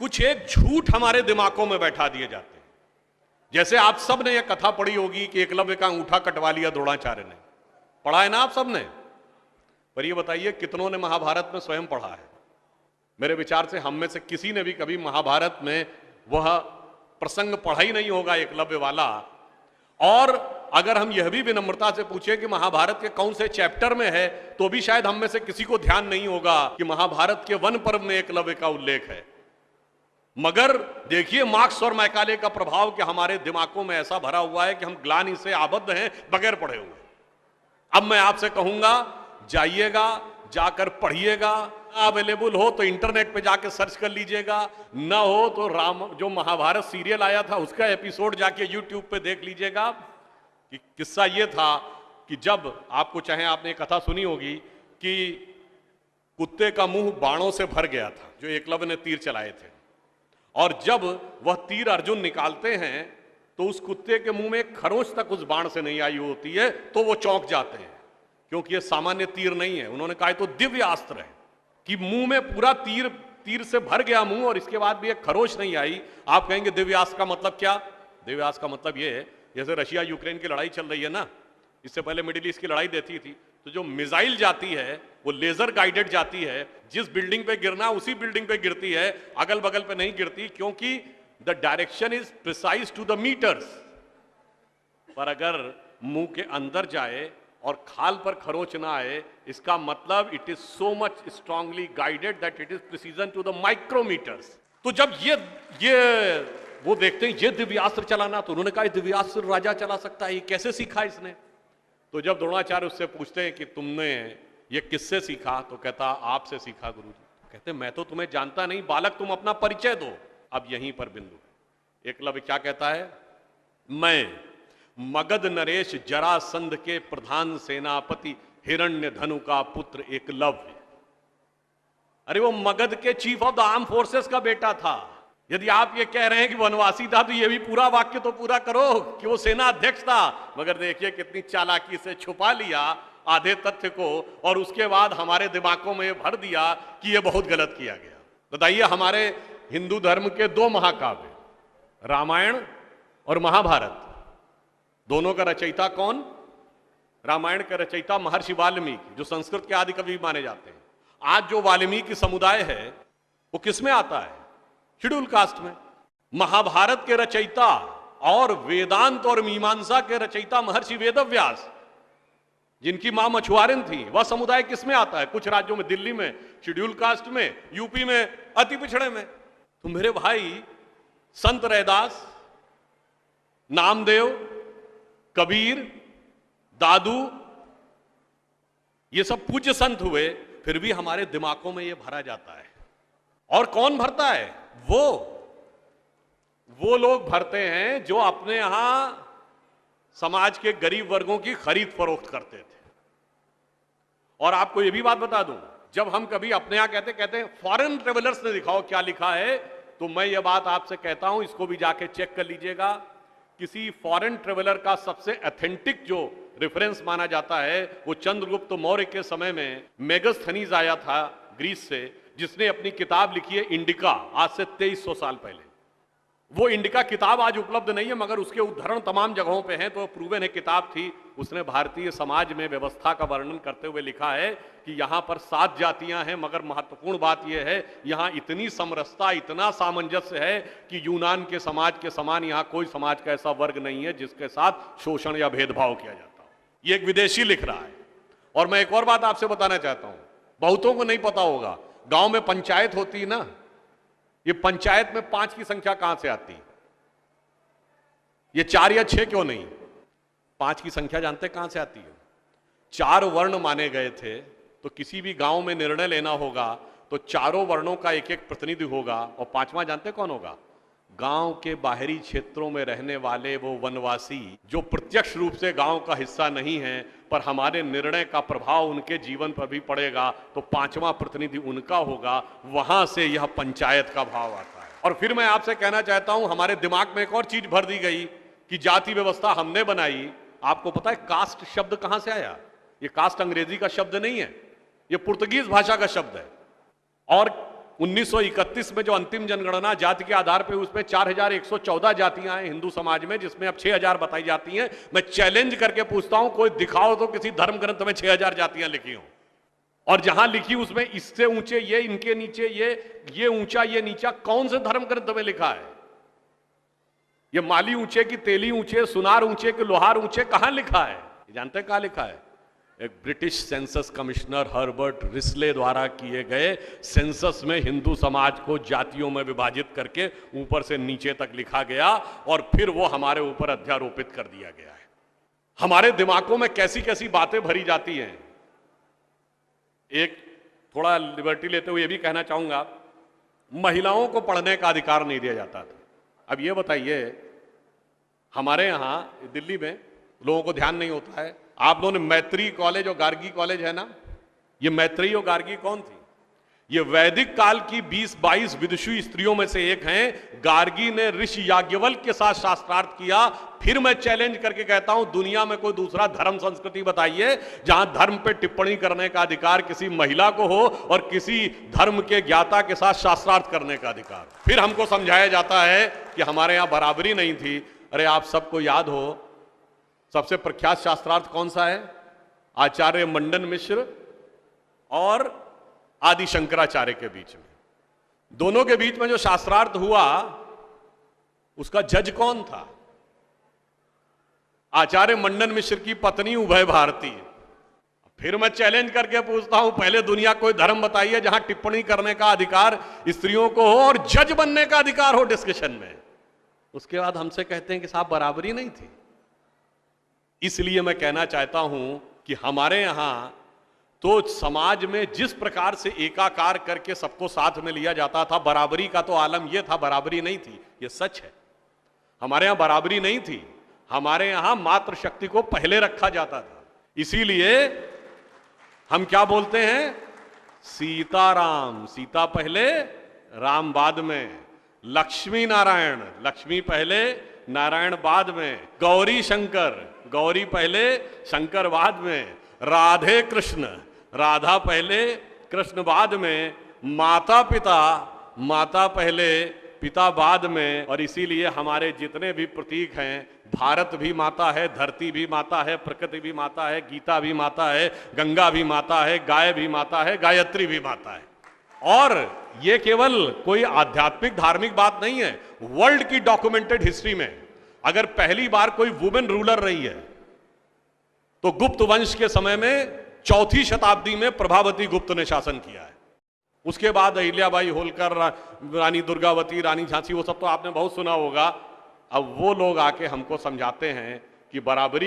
कुछ एक झूठ हमारे दिमागों में बैठा दिए जाते हैं। जैसे आप सब ने यह कथा पढ़ी होगी कि एकलव्य का अंगूठा कटवा लिया द्रोणाचार्य ने। पढ़ा है ना आप सब ने? पर ये बताइए कितनों ने महाभारत में स्वयं पढ़ा है? मेरे विचार से हम में से किसी ने भी कभी महाभारत में वह प्रसंग पढ़ा ही नहीं होगा एकलव्य वाला। और अगर हम यह भी विनम्रता से पूछे कि महाभारत के कौन से चैप्टर में है, तो भी शायद हम में से किसी को ध्यान नहीं होगा कि महाभारत के वन पर्व में एकलव्य का उल्लेख है। मगर देखिए मार्क्स और मैकाले का प्रभाव कि हमारे दिमागों में ऐसा भरा हुआ है कि हम ग्लानि से आबद्ध हैं बगैर पढ़े हुए। अब मैं आपसे कहूंगा, जाइएगा, जाकर पढ़िएगा। अवेलेबल हो तो इंटरनेट पे जाके सर्च कर लीजिएगा, ना हो तो जो महाभारत सीरियल आया था उसका एपिसोड जाके यूट्यूब पे देख लीजिएगा। कि किस्सा ये था कि जब आपको चाहे आपने कथा सुनी होगी कि कुत्ते का मुंह बाणों से भर गया था जो एकलव्य ने तीर चलाए थे, और जब वह तीर अर्जुन निकालते हैं तो उस कुत्ते के मुंह में एक खरोंच तक उस बाण से नहीं आई होती है, तो वो चौंक जाते हैं क्योंकि ये सामान्य तीर नहीं है। उन्होंने कहा तो दिव्य अस्त्र है कि मुंह में पूरा तीर से भर गया मुंह और इसके बाद भी एक खरोंच नहीं आई। आप कहेंगे दिव्यास्त्र का मतलब क्या? दिव्यास्त्र का मतलब ये है, जैसे रशिया यूक्रेन की लड़ाई चल रही है ना, इससे पहले मिडिल ईस्ट की लड़ाई देती थी, तो जो मिसाइल जाती है वो लेजर गाइडेड जाती है। जिस बिल्डिंग पे गिरना उसी बिल्डिंग पे गिरती है, अगल बगल पे नहीं गिरती, क्योंकि the direction is precise to the metres. पर अगर मुंह के अंदर जाए और खाल पर खरोच ना आए, इसका मतलब it is so much strongly guided that it is precision to the micrometres. तो जब ये वो देखते हैं ये दिव्यास्त्र चलाना, तो उन्होंने कहा दिव्यास्त्र राजा चला सकता है, ये कैसे सीखा इसने? तो जब द्रोणाचार्य उससे पूछते हैं कि तुमने ये किससे सीखा, तो कहता आपसे सीखा गुरुजी। कहते मैं तो तुम्हें जानता नहीं बालक, तुम अपना परिचय दो। अब यहीं पर बिंदु। एकलव्य क्या कहता है? मैं मगध नरेश जरासंध के प्रधान सेनापति हिरण्यधनु का पुत्र एकलव्य। अरे वो मगध के chief of the arm forces का बेटा था। यदि आप ये कह रहे हैं कि वनवासी था, तो ये भी पूरा वाक्य तो पूरा करो कि वो सेना अध्यक्ष था। मगर देखिए कितनी चालाकी से छुपा लिया आधे तथ्य को, और उसके बाद हमारे दिमागों में भर दिया कि ये बहुत गलत किया गया। बताइए, हमारे हिंदू धर्म के दो महाकाव्य रामायण और महाभारत, दोनों का रचयिता कौन? रामायण का रचयिता महर्षि वाल्मीकि, जो संस्कृत के आदि कवि माने जाते हैं। आज जो वाल्मीकि समुदाय है वो किसमें आता है? शेड्यूल कास्ट में। महाभारत के रचयिता और वेदांत और मीमांसा के रचयिता महर्षि वेदव्यास, जिनकी मां मछुआरिन थी, वह समुदाय किसमें आता है? कुछ राज्यों में, दिल्ली में शेड्यूल कास्ट में, यूपी में अति पिछड़े में। तो मेरे भाई, संत रैदास, नामदेव, कबीर, दादू, ये सब पूज्य संत हुए, फिर भी हमारे दिमागों में ये भरा जाता है। और कौन भरता है? वो लोग भरते हैं जो अपने यहां समाज के गरीब वर्गों की खरीद फरोख्त करते थे। और आपको ये भी बात बता दूं, जब हम कभी अपने यहां कहते हैं फॉरेन ट्रेवलर्स ने दिखाओ क्या लिखा है, तो मैं ये बात आपसे कहता हूं, इसको भी जाके चेक कर लीजिएगा। किसी फॉरेन ट्रेवलर का सबसे ऑथेंटिक जो रेफरेंस माना जाता है, वो चंद्रगुप्त मौर्य के समय में मेगस्थनीज आया था ग्रीस से, जिसने अपनी किताब लिखी है इंडिका, आज से 2300 साल पहले। वो इंडिका किताब आज उपलब्ध नहीं है, मगर उसके उद्धरण तमाम जगहों पे हैं, तो प्रूवन है किताब थी। उसने भारतीय समाज में व्यवस्था का वर्णन करते हुए लिखा है कि यहां पर 7 जातियां हैं, मगर महत्वपूर्ण बात यह है यहां इतनी समरसता, इतना सामंजस्य है कि यूनान के समाज के समान यहां कोई समाज का ऐसा वर्ग नहीं है जिसके साथ शोषण या भेदभाव किया जाता हो। ये एक विदेशी लिख रहा है। और मैं एक और बात आपसे बताना चाहता हूं, बहुतों को नहीं पता होगा, गांव में पंचायत होती है ना, ये पंचायत में 5 की संख्या कहां से आती? ये 4 या 6 क्यों नहीं? 5 की संख्या जानते कहां से आती है? 4 वर्ण माने गए थे, तो किसी भी गांव में निर्णय लेना होगा तो चारों वर्णों का एक एक प्रतिनिधि होगा, और 5वां जानते कौन होगा? गांव के बाहरी क्षेत्रों में रहने वाले वो वनवासी जो प्रत्यक्ष रूप से गांव का हिस्सा नहीं है, पर हमारे निर्णय का प्रभाव उनके जीवन पर भी पड़ेगा, तो 5वां प्रतिनिधि उनका होगा। वहां से यह पंचायत का भाव आता है। और फिर मैं आपसे कहना चाहता हूं, हमारे दिमाग में एक और चीज भर दी गई कि जाति व्यवस्था हमने बनाई। आपको पता है कास्ट शब्द कहां से आया? ये कास्ट अंग्रेजी का शब्द नहीं है, ये पुर्तगीज भाषा का शब्द है। और 1931 में जो अंतिम जनगणना जाति के आधार पर उसमें 4114 जातियां हैं हिंदू समाज में, जिसमें अब 6000 बताई जाती हैं। मैं चैलेंज करके पूछता हूं, कोई दिखाओ तो किसी धर्म ग्रंथ में 6000 जातियां लिखी हो, और जहां लिखी उसमें इससे ऊंचे ये, इनके नीचे ये ऊंचा ये नीचा, कौन से धर्म ग्रंथ में लिखा है? ये माली ऊंचे की तेली ऊंचे, सुनार ऊंचे कि लोहार ऊंचे, कहां लिखा है? जानते हैं कहां लिखा है? एक British census commissioner Herbert Risley द्वारा किए गए सेंसस में हिंदू समाज को जातियों में विभाजित करके ऊपर से नीचे तक लिखा गया, और फिर वो हमारे ऊपर अध्यारोपित कर दिया गया है। हमारे दिमागों में कैसी कैसी बातें भरी जाती हैं। एक थोड़ा लिबर्टी लेते हुए ये भी कहना चाहूंगा, महिलाओं को पढ़ने का अधिकार नहीं दिया जाता था। अब ये बताइए, हमारे यहां दिल्ली में लोगों को ध्यान नहीं होता है, आप लोगों ने मैत्री कॉलेज और गार्गी कॉलेज है ना, ये मैत्री और गार्गी कौन थी? ये वैदिक काल की 20-22 विदुषी स्त्रियों में से एक हैं। गार्गी ने ऋषि याज्ञवल्क्य के साथ शास्त्रार्थ किया। फिर मैं चैलेंज करके कहता हूं, दुनिया में कोई दूसरा धर्म संस्कृति बताइए जहां धर्म पे टिप्पणी करने का अधिकार किसी महिला को हो और किसी धर्म के ज्ञाता के साथ शास्त्रार्थ करने का अधिकार। फिर हमको समझाया जाता है कि हमारे यहां बराबरी नहीं थी। अरे आप सबको याद हो, सबसे प्रख्यात शास्त्रार्थ कौन सा है? आचार्य मंडन मिश्र और आदि शंकराचार्य के बीच में, दोनों के बीच में जो शास्त्रार्थ हुआ उसका जज कौन था? आचार्य मंडन मिश्र की पत्नी उभय भारती। फिर मैं चैलेंज करके पूछता हूं, पहले दुनिया कोई धर्म बताइए जहां टिप्पणी करने का अधिकार स्त्रियों को हो और जज बनने का अधिकार हो डिस्कशन में। उसके बाद हमसे कहते हैं कि साहब बराबरी नहीं थी। इसलिए मैं कहना चाहता हूं कि हमारे यहां तो समाज में जिस प्रकार से एकाकार करके सबको साथ में लिया जाता था, बराबरी का तो आलम यह था, बराबरी नहीं थी, यह सच है। हमारे यहां बराबरी नहीं थी, हमारे यहां मातृशक्ति को पहले रखा जाता था। इसीलिए हम क्या बोलते हैं? सीताराम, सीता पहले राम बाद में। लक्ष्मी नारायण, लक्ष्मी पहले नारायण बाद में। गौरी शंकर, गौरी पहले शंकर बाद में। राधे कृष्ण, राधा पहले कृष्ण बाद में। माता पिता, माता पहले पिता बाद में। और इसीलिए हमारे जितने भी प्रतीक हैं, भारत भी माता है, धरती भी माता है, प्रकृति भी माता है, गीता भी माता है, गंगा भी माता है, गाय भी माता है, गायत्री भी माता है। और ये केवल कोई आध्यात्मिक धार्मिक बात नहीं है। वर्ल्ड की डॉक्यूमेंटेड हिस्ट्री में अगर पहली बार कोई वुमेन रूलर रही है तो गुप्त वंश के समय में 4वीं शताब्दी में प्रभावती गुप्त ने शासन किया है। उसके बाद अहिल्याबाई होलकर, रानी दुर्गावती, रानी झांसी, वो सब तो आपने बहुत सुना होगा। अब वो लोग आके हमको समझाते हैं कि बराबरी